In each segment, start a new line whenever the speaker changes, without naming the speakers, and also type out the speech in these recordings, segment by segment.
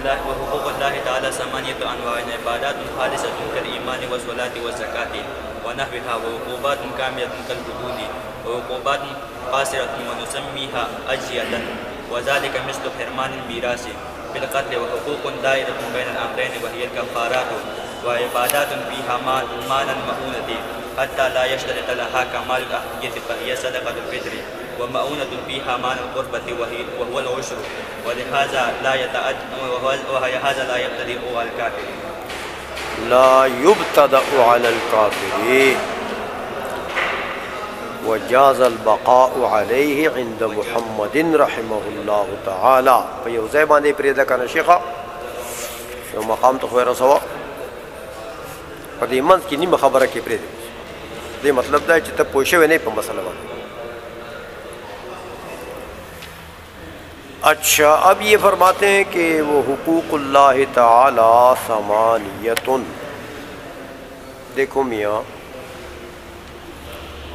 الله تعالى ثمانية أنواع: عبادات خالصة كالإيمان والصلاة والزكاة ونحوها، وعقوبات كاملة كالحدود، وعقوبات قاصرة ونسميها أجزية، وذلك مثل حرمان الميراث بالقتل، وحقوق دائرة بين الأمرين وهي الكفارات، وعبادات فيها مال المؤونة حتى لا يشترط لها كمال الأحدية فهي صدقة الفطر، ومؤونة فيها مال القربة وهو العشر، ولهذا لا يبتدئ على الكافر.
لا يبتدأ على الكافر وجاز البقاء عليه عند محمد رحمه الله تعالى. په ځای باندې پرېږده کنه شیخه، یو مقام ته خو یې رسوه، په دې منځ کې نیمه خبره کې پرېږده. دې مطلب دا چې ته پوه شوی نه یې په مسله باندې. اچھا، اب یہ فرماتے ہیں کہ وہ حقوق اللہ تعالی ثمانیۃ. دیکھو میاں،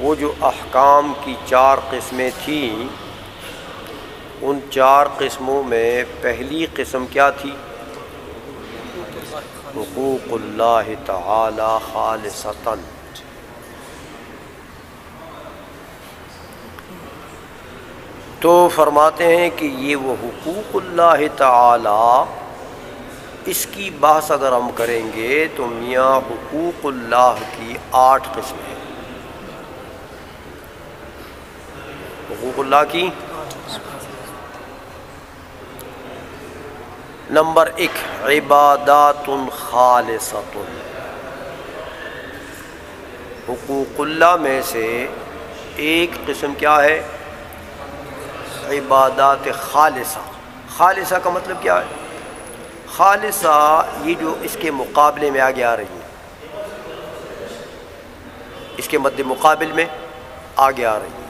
وہ جو احکام کی 4 قسمیں تھیں، ان 4 قسموں میں پہلی قسم کیا تھی؟ حقوق اللہ تعالی خالصتاً. تو فرماتے ہیں کہ یہ وہ حقوق اللہ تعالی، اس کی بحث اگر ہم کریں گے تو میاں حقوق اللہ کی 8 قسمیں ہیں. حقوق اللہ کی نمبر 1 عبادات خالصۃ. حقوق اللہ میں سے ایک قسم کیا ہے؟ عبادات خالصہ. خالصہ کا مطلب کیا ہے؟ خالصہ یہ جو اس کے مقابلے میں آگے آ رہی ہے، اس کے مد مقابل میں آگے آ رہی ہے.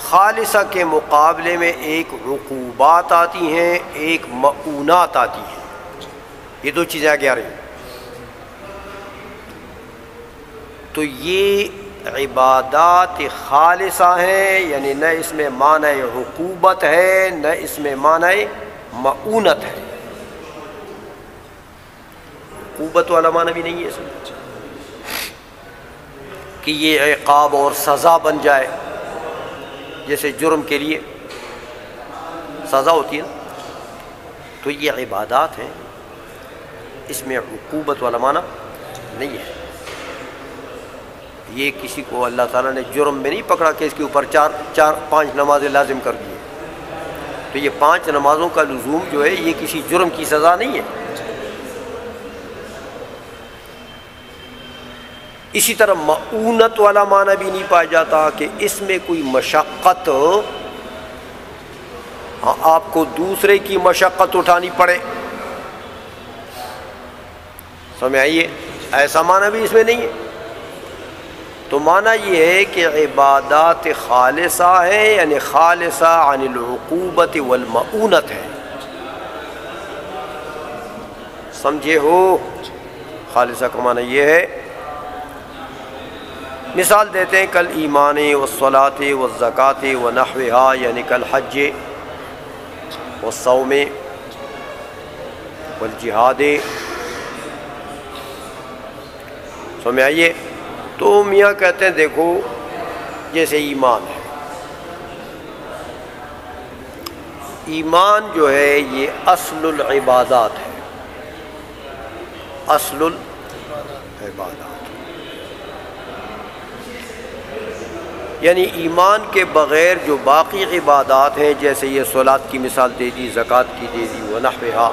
خالصہ کے مقابلے میں ایک عقوبات آتی ہیں، ایک مؤونات آتی ہیں. یہ 2 چیزیں آگے آ رہی ہیں. تو یہ عبادات خالصہ ہیں، یعنی نہ اس میں معنی عقوبت ہے نہ اس میں معنی مؤونت ہے. عقوبت والا معنی بھی نہیں ہے اس میں کہ یہ عقاب اور سزا بن جائے، جیسے جرم کے لیے سزا ہوتی ہے. تو یہ عبادات ہیں، اس میں عقوبت والا معنی نہیں ہے. یہ کسی کو اللہ تعالیٰ نے جرم میں نہیں پکڑا کہ اس کے اوپر 5 نمازیں لازم کر دی. تو یہ 5 نمازوں کا لزوم جو ہے یہ کسی جرم کی سزا نہیں ہے. اسی طرح مؤونت والا معنی بھی نہیں پایا جاتا کہ اس میں کوئی مشقت، آپ کو دوسرے کی مشقت اٹھانی پڑے. سمجھ آئیے؟ ایسا معنی بھی اس میں نہیں ہے. تو معنی یہ ہے کہ عبادات خالصہ ہے، یعنی خالصہ عن العقوبت والمؤونت ہے. سمجھے ہو؟ خالصہ کا معنی یہ ہے. مثال دیتے ہیں کل ایمان والصلاۃ والزکاۃ ونحوها، یعنی کل حج والصوم والجہاد. سمجھ آئیے؟ تو میاں کہتے ہیں دیکھو جیسے ایمان ہے، ایمان جو ہے یہ اصل العبادات ہے، اصل العبادات. یعنی ایمان کے بغیر جو باقی عبادات ہیں، جیسے یہ صلاۃ کی مثال دے دی، زکوٰۃ کی دے دی، ونحوہا.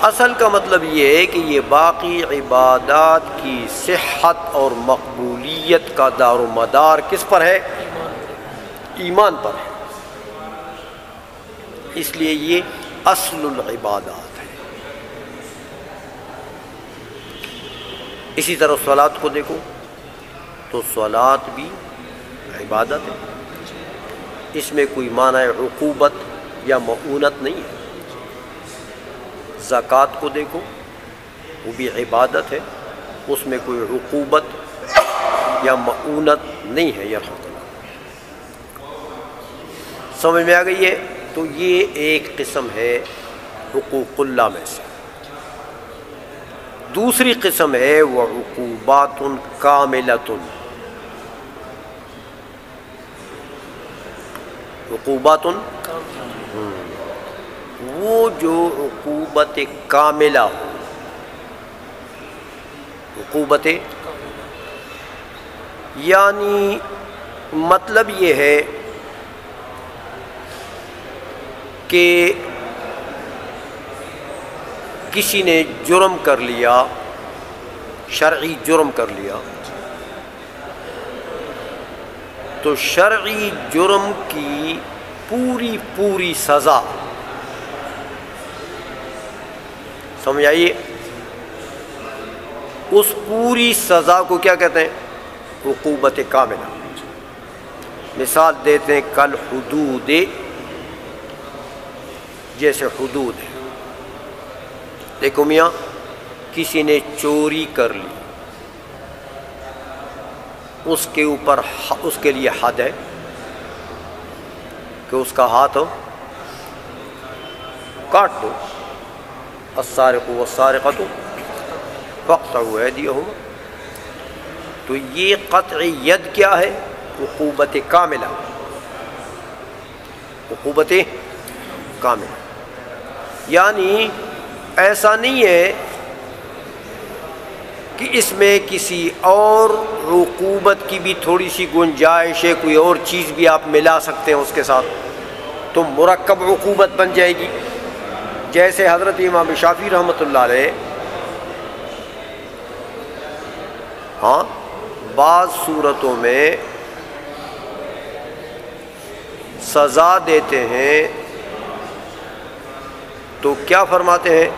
اصل کا مطلب یہ ہے کہ یہ باقی عبادات کی صحت اور مقبولیت کا دار و مدار کس پر ہے؟ ایمان پر ہے. اس لیے یہ اصل العبادات ہے. اسی طرح صلاۃ کو دیکھو تو صلاۃ بھی عبادت ہے، اس میں کوئی معنی عقوبت یا مؤونت نہیں ہے. زکوٰۃ کو دیکھو وہ بھی عبادت ہے، اس میں کوئی عقوبت یا مؤونت نہیں ہے. یرحمک اللہ. سمجھ میں آ گئی ہے؟ تو یہ ایک قسم ہے حقوق اللہ میں سے. دوسری قسم ہے وعقوبات کاملۃ. عقوبات وہ جو عقوبت کاملہ ہو. عقوبت یعنی مطلب یہ ہے کہ کسی نے جرم کر لیا، شرعی جرم کر لیا، تو شرعی جرم کی پوری سزا، سمجھ آئیے، اس پوری سزا کو کیا کہتے ہیں؟ عقوبت کاملہ. مثال دیتے ہیں کل حدود، جیسے حدود ہے. دیکھو میاں، کسی نے چوری کر لی، اس کے اوپر اس کے لیے حد ہے کہ اس کا ہاتھ کاٹ دو. السارق والسارقۃ فاقطعوا ایدیہما. تو یہ قطع ید کیا ہے؟ عقوبت کاملہ. عقوبت کاملہ یعنی ایسا نہیں ہے کہ اس میں کسی اور عقوبت کی بھی تھوڑی سی گنجائش ہے، کوئی اور چیز بھی آپ ملا سکتے ہیں اس کے ساتھ، تو مرکب عقوبت بن جائے گی. جیسے حضرت امام شافعی رحمۃ اللہ علیہ بعض صورتوں میں سزا دیتے ہیں تو کیا فرماتے ہیں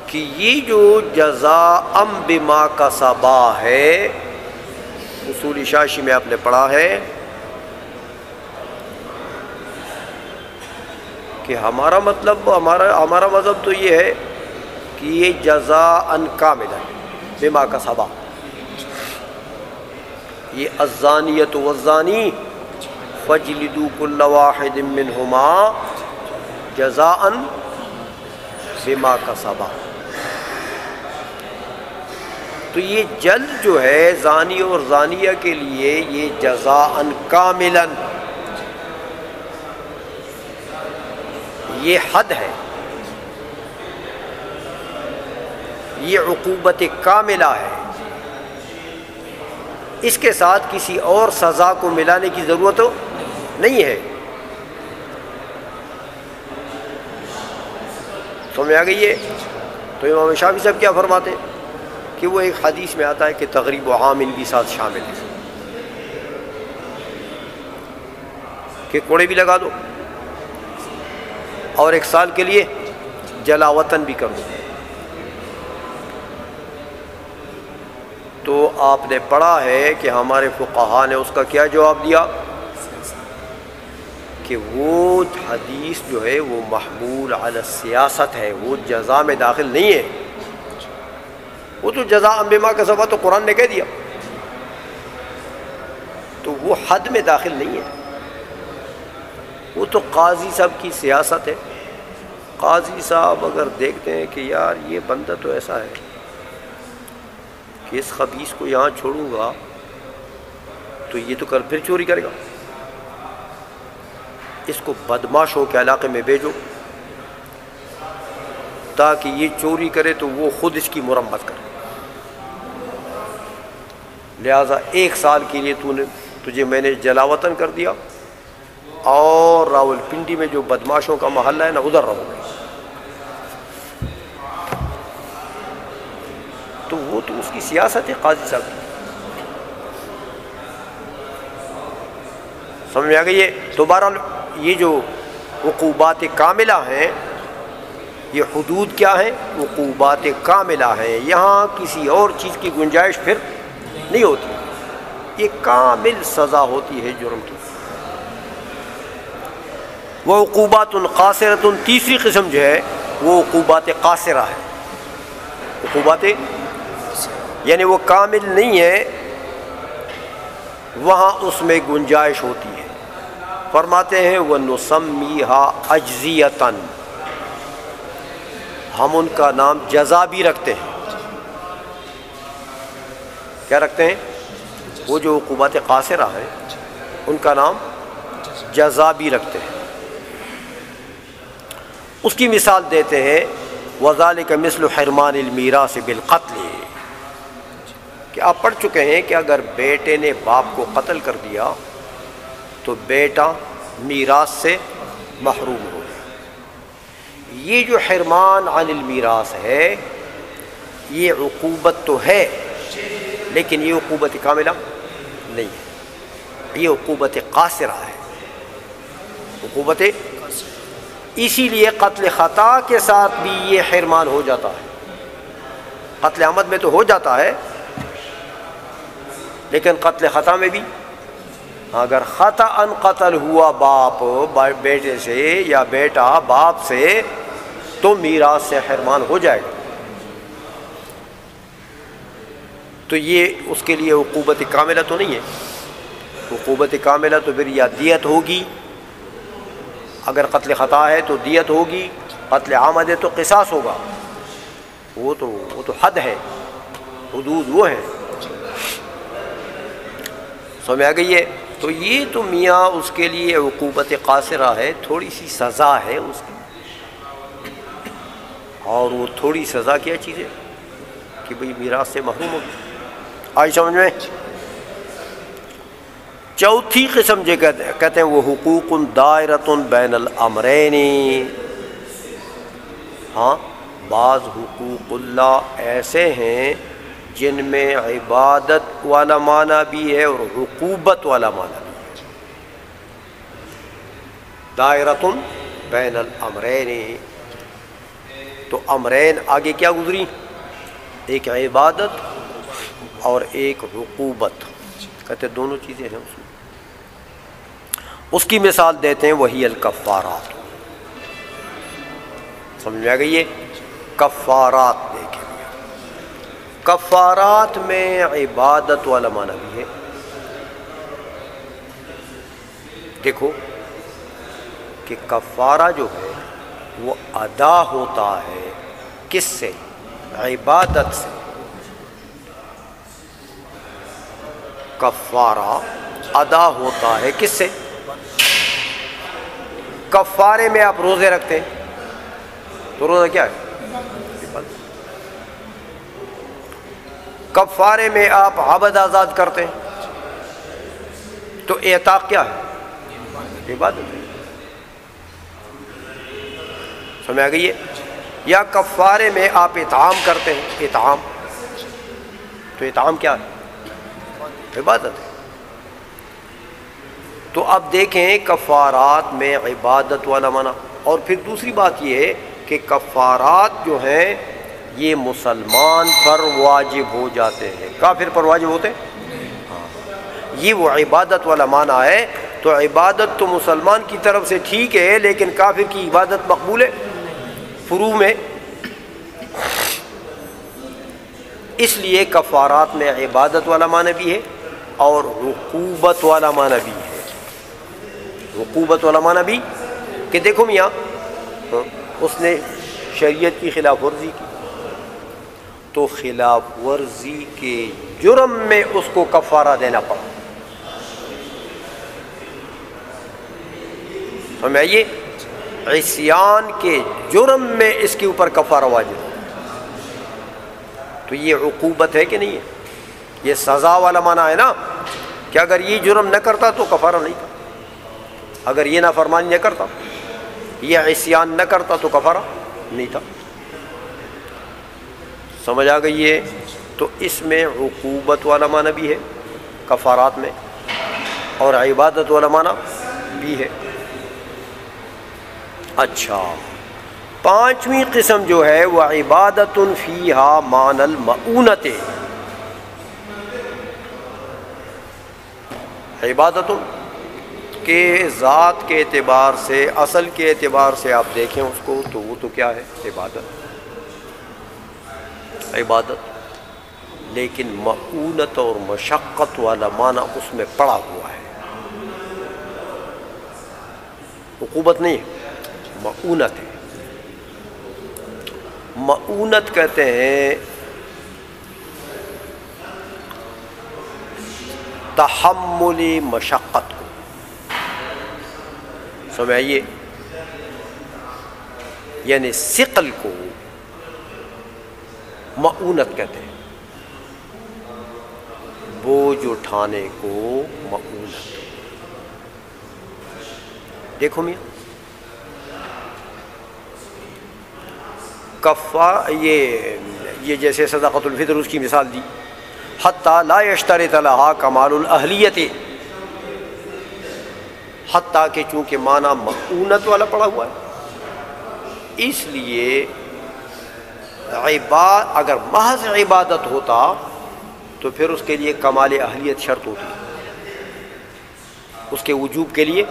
کہ یہ جو جزاء بما کسبا ہے، اصول شاشی میں آپ نے پڑھا ہے کہ ہمارا مطلب ہمارا مذہب تو یہ ہے کہ یہ جزاء کاملہ بما کسبا. یہ الزانیۃ والزانی فاجلدوا كل واحد منهما جزاء بما کسبا. تو یہ جلد جو ہے زانی اور زانیہ کے لیے یہ جزاء کاملا، یہ حد ہے، یہ عقوبت کاملہ ہے. اس کے ساتھ کسی اور سزا کو ملانے کی ضرورت نہیں ہے. سمجھ آ گئی ہے؟ تو امام شافعی صاحب کیا فرماتے ہیں کہ وہ ایک حدیث میں آتا ہے کہ تغریب و عام ان کی ساتھ شامل ہے، کہ کوڑے بھی لگا دو اور 1 سال کے لیے جلا وطن بھی کر دو. تو آپ نے پڑھا ہے کہ ہمارے فقہاء نے اس کا کیا جواب دیا کہ وہ حدیث جو ہے وہ محمول علی السیاست ہے، وہ جزا میں داخل نہیں ہے. وہ تو جزاء بما کسبا تو قرآن نے کہہ دیا، تو وہ حد میں داخل نہیں ہے. وہ تو قاضی صاحب کی سیاست ہے. قاضی صاحب اگر دیکھتے ہیں کہ یار یہ بندہ تو ایسا ہے کہ اس خبیث کو یہاں چھوڑوں گا تو یہ تو کل پھر چوری کرے گا، اس کو بدماشوں کے علاقے میں بھیجو تاکہ یہ چوری کرے تو وہ خود اس کی مرمت کرے. لہٰذا 1 سال کے لیے تجھے میں نے جلاوطن کر دیا، اور راول پنڈی میں جو بدماشوں کا محلہ ہے نا ادھر رہو گے. تو وہ تو اس کی سیاست ہے قاضی صاحب کی. سمجھ میں آ گئی ہے؟ تو بہرحال یہ جو عقوبات کاملہ ہیں، یہ حدود کیا ہیں؟ عقوبات کاملہ ہیں. یہاں کسی اور چیز کی گنجائش پھر نہیں ہوتی، یہ کامل سزا ہوتی ہے جرم کی. وہ عقوبات قاصرۃ، تیسری قسم جو ہے وہ عقوبات قاصرہ ہے. عقوبات یعنی وہ کامل نہیں ہے، وہاں اس میں گنجائش ہوتی ہے. فرماتے ہیں وَنُسَمِّيهَا أَجْزِيَةً، ہم ان کا نام جزا بھی رکھتے ہیں. کیا رکھتے ہیں؟ وہ جو عقوبات قاصرہ ہیں ان کا نام جزا بھی رکھتے ہیں. اس کی مثال دیتے ہیں وَذَلِكَ مِثْلُ حِرْمَانِ الْمِيرَاثِ بِالْقَتْلِ، کہ آپ پڑھ چکے ہیں کہ اگر بیٹے نے باپ کو قتل کر دیا تو بیٹا میراث سے محروم ہو جائے. یہ جو حرمان عن المیراث ہے یہ عقوبت تو ہے، لیکن یہ عقوبت کاملہ نہیں ہے، یہ عقوبت قاصرہ ہے. عقوبت اسی لیے قتل خطا کے ساتھ بھی یہ حرمان ہو جاتا ہے. قتل عمد میں تو ہو جاتا ہے، لیکن قتل خطا میں بھی اگر خطا ان قتل ہوا باپ بیٹے سے یا بیٹا باپ سے تو میراث سے حرمان ہو جائے گا. تو یہ اس کے لیے عقوبت کاملہ تو نہیں ہے. عقوبت کاملہ تو پھر یا دیت ہوگی، اگر قتل خطا ہے تو دیت ہوگی، قتل عمد ہے تو قصاص ہوگا. وہ تو حد ہے، حدود وہ ہیں. سمجھ آ گئی ہے؟ تو یہ تو میاں اس کے لیے عقوبت قاصرہ ہے، تھوڑی سی سزا ہے اس کی. اور وہ تھوڑی سزا کیا چیز ہے کہ بھئی میراث سے محروم ہو. آئی سمجھ میں؟ چوتھی قسم جو کہتے ہیں وہ حقوق دائرۃ بین الامرین. ہاں، بعض حقوق اللہ ایسے ہیں جن میں عبادت والا معنی بھی ہے اور عقوبت والا معنی بھی ہے. دائرۃ بین الامرین، تو امرین آگے کیا گزری؟ ایک عبادت اور ایک عقوبت. کہتے دونوں چیزیں ہیں اس میں. اس کی مثال دیتے ہیں وہی الکفارات. سمجھ میں آ گئی ہے؟ کفارات دیکھیں، کفارات میں عبادت والا معنی بھی ہے. دیکھو کہ کفارہ جو ہے وہ ادا ہوتا ہے کس سے؟ عبادت سے. کفارہ ادا ہوتا ہے کس سے؟ کفارے میں آپ روزے رکھتے ہیں تو روزہ کیا ہے؟ کفارے میں آپ عبد آزاد کرتے ہیں تو اعتاق کیا ہے؟ عبادت ہے. سمجھ آ گئی ہے؟ یا کفارے میں آپ اطعام کرتے ہیں، اطعام، تو اطعام کیا ہے؟ عبادت ہے. تو اب دیکھیں کفارات میں عبادت والا معنی. اور پھر دوسری بات یہ ہے کہ کفارات جو ہیں یہ مسلمان پر واجب ہو جاتے ہیں، کافر پر واجب ہوتے ہیں. یہ وہ عبادت والا معنی ہے. تو عبادت تو مسلمان کی طرف سے ٹھیک ہے، لیکن کافر کی عبادت مقبول ہے فروع میں. اس لیے کفارات میں عبادت والا معنی بھی ہے اور عقوبت والا معنی بھی ہے. عقوبت والا معنی بھی کہ دیکھو میاں اس نے شریعت کی خلاف ورزی کی تو خلاف ورزی کے جرم میں اس کو کفارہ دینا پڑا. سمجھ آئیے؟ عصیان کے جرم میں اس کے اوپر کفارہ واجب. تو یہ عقوبت ہے کہ نہیں ہے؟ یہ سزا والا معنی ہے نا، کہ اگر یہ جرم نہ کرتا تو کفارہ نہیں تھا، اگر یہ نافرمانی نہ کرتا، یہ عصیان نہ کرتا تو کفارہ نہیں تھا. سمجھ آ گئی ہے؟ تو اس میں عقوبت والا معنی بھی ہے کفارات میں اور عبادت والا معنی بھی ہے. اچھا، پانچویں قسم جو ہے وہ عبادت فیہا معنی المعونت. عبادت کے ذات کے اعتبار سے، اصل کے اعتبار سے آپ دیکھیں اس کو تو وہ تو کیا ہے؟ عبادت. عبادت لیکن مؤونت اور مشقت والا معنی اس میں پڑا ہوا ہے، عقوبت نہیں ہے، مؤونت ہے۔ مؤونت کہتے ہیں تحمل مشقت کو، سمجھائیے، یعنی ثقل کو مؤونت کہتے ہیں، بوجھ اٹھانے کو مؤونت۔ دیکھو میاں، یہ جیسے صدقۃ الفطر اس کی مثال دی، حتیٰ لا یشترط لہا کمال الاہلیت، حتیٰ کہ چونکہ معنی مؤونت والا پڑا ہوا ہے، اس لیے اگر محض عبادت ہوتا تو پھر اس کے لیے کمال اہلیت شرط ہوتی، اس کے وجوب کے لیے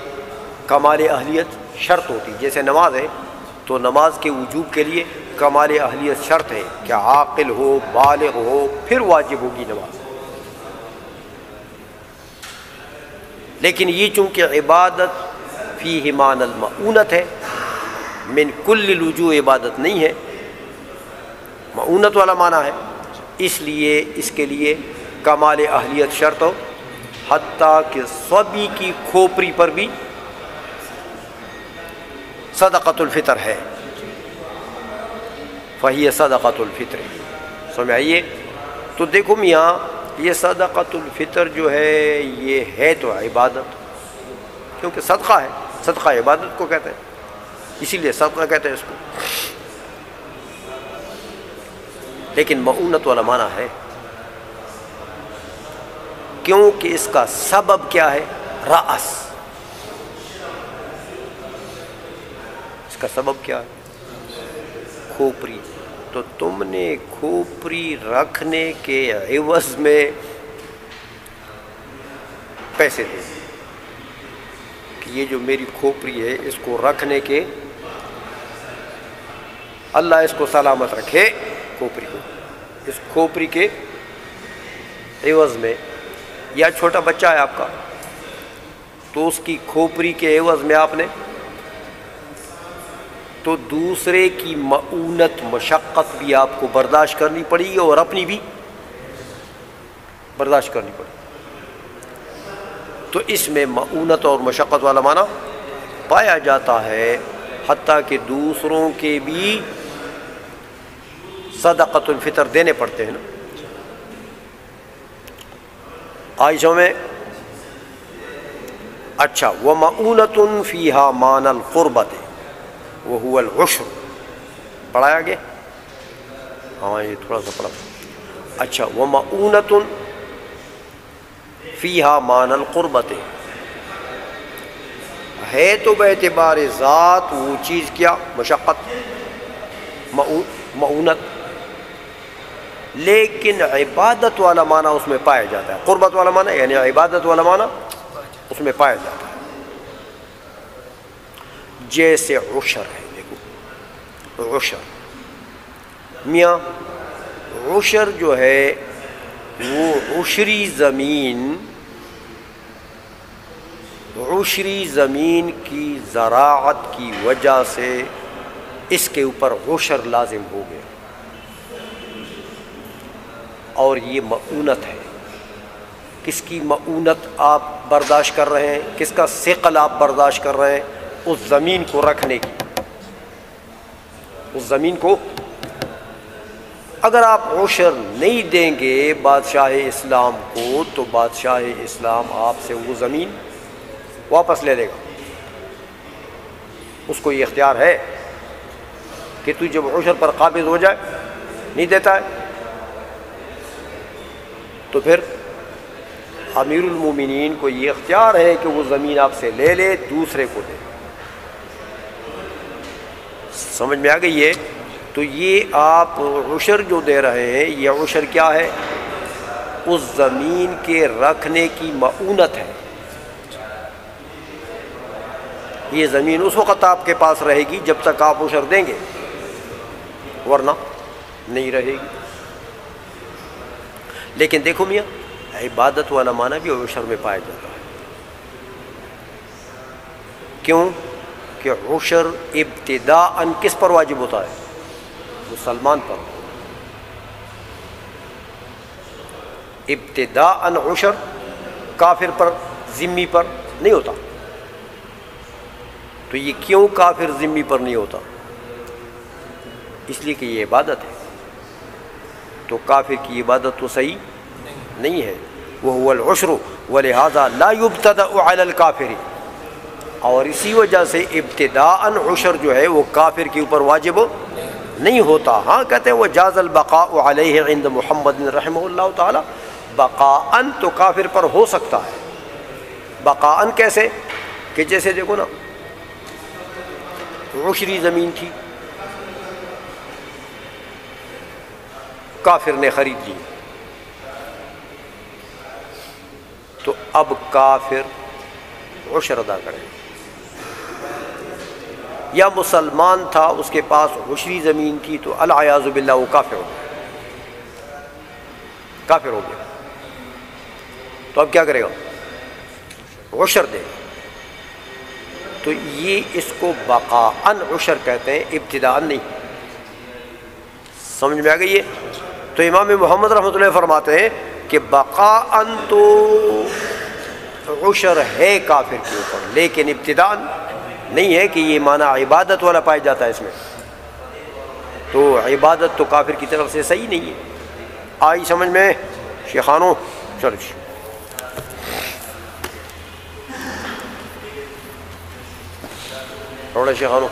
کمال اہلیت شرط ہوتی۔ جیسے نماز ہے تو نماز کے وجوب کے لیے کمال اہلیت شرط ہے کہ عاقل ہو، بالغ ہو، پھر واجب ہوگی نماز۔ لیکن یہ چونکہ عبادت فیہ معنی المؤونت ہے، من کل الوجوہ عبادت نہیں ہے، مؤونت والا معنی ہے، اس لیے اس کے لیے کمال اہلیت شرط ہو، حتیٰ کہ صبی کی کھوپڑی پر بھی صدقۃ الفطر ہے، فہی صدقۃ الفطر۔ سمجھائیے، تو دیکھو میاں، یہ صدقۃ الفطر جو ہے یہ ہے تو عبادت، کیونکہ صدقہ ہے، صدقہ عبادت کو کہتے ہیں، اسی لیے صدقہ کہتے ہیں اس کو، لیکن مؤونت والا معنی ہے، کیونکہ اس کا سبب کیا ہے؟ رأس، اس کا سبب کیا ہے؟ کھوپڑی۔ تو تم نے کھوپڑی رکھنے کے عوض میں پیسے دے کہ یہ جو میری کھوپڑی ہے اس کو رکھنے کے، اللہ اس کو سلامت رکھے، کھوپڑی کو، اس کھوپڑی کے عوض میں، یا چھوٹا بچہ ہے آپ کا تو اس کی کھوپڑی کے عوض میں آپ نے تو دوسرے کی مؤونت مشقت بھی آپ کو برداشت کرنی پڑے گی اور اپنی بھی برداشت کرنی پڑے گی۔ تو اس میں مؤونت اور مشقت والا معنی پایا جاتا ہے، حتیٰ کہ دوسروں کے بھی صدقۃ الفطر دینے پڑتے ہیں نا۔ عائشہ میں اچھا، وَمَؤُونَةٌ فِيهَا مَعْنَى الْقُرْبَةِ وَهُوَ الْعُشْرُ، پڑھایا گیا؟ ہاں یہ تھوڑا سا پڑھا۔ اچھا، وَمَؤُونَةٌ فِيهَا مَعْنَى الْقُرْبَةِ، ہے تو باعتبار ذات وہ چیز کیا؟ مشقت، مؤونت، لیکن عبادت والا معنی اس میں پایا جاتا ہے، قربت والا معنی یعنی عبادت والا معنی اس میں پایا جاتا ہے۔ جیسے عشر ہے، دیکھو عشر، میاں عشر جو ہے وہ عشری زمین کی زراعت کی وجہ سے اس کے اوپر عشر لازم ہو گیا، اور یہ مؤونت ہے۔ کس کی مؤونت آپ برداشت کر رہے ہیں؟ کس کا ثقل آپ برداشت کر رہے ہیں؟ اس زمین کو رکھنے کی، اس زمین کو اگر آپ عشر نہیں دیں گے بادشاہ اسلام کو تو بادشاہ اسلام آپ سے وہ زمین واپس لے لے گا۔ اس کو یہ اختیار ہے کہ تو جب عشر پر قابض ہو جائے، نہیں دیتا ہے تو پھر امیر المومنین کو یہ اختیار ہے کہ وہ زمین آپ سے لے لے، دوسرے کو دے۔ سمجھ میں آ گئی ہے؟ تو یہ آپ عشر جو دے رہے ہیں، یہ عشر کیا ہے؟ اس زمین کے رکھنے کی مؤونت ہے۔ یہ زمین اس وقت آپ کے پاس رہے گی جب تک آپ عشر دیں گے، ورنہ نہیں رہے گی۔ لیکن دیکھو میاں عبادت والا معنی بھی عشر میں پایا جاتا ہے. کیوں کہ عشر ابتداءً کس پر واجب ہوتا ہے؟ مسلمان پر. ابتداءً عشر کافر پر ذمی پر نہیں ہوتا. تو یہ کیوں کافر ذمی پر نہیں ہوتا؟ اس لیے کہ یہ عبادت ہے. تو کافر کی عبادت تو صحیح نہیں ہے. وهو العشر ولہذا لا يبتدأ علی الکافر. اور اسی وجہ سے ابتداءً عشر جو ہے وہ کافر کے اوپر واجب نہیں ہوتا. ہاں کہتے ہیں وہ جاز البقاء علیہ عند محمد رحمہ اللہ تعالی. بقاءً تو کافر پر ہو سکتا ہے. بقاءً کیسے؟ کہ جیسے دیکھو نا عشری زمین تھی, کافر نے خرید لی, تو اب کافر عشر ادا کرے. یا مسلمان تھا اس کے پاس عشری زمین تھی تو العیاذ باللہ وہ کافر ہو گیا, کافر ہو گیا. تو اب کیا کرے گا؟ عشر دے گا. تو یہ اس کو بقاءً عشر کہتے ہیں, ابتداءً نہیں. سمجھ میں آ گئی ہے؟ تو امام محمد رحمۃ اللہ فرماتے ہیں کہ بقاءً تو عشر ہے کافر کے اوپر, لیکن ابتداءً نہیں ہے کہ یہ معنی عبادت والا پایا جاتا ہے اس میں. تو عبادت تو کافر کی طرف سے صحیح نہیں ہے. آئی سمجھ میں شیخانوں؟ چلو جی تھوڑا شیخانوں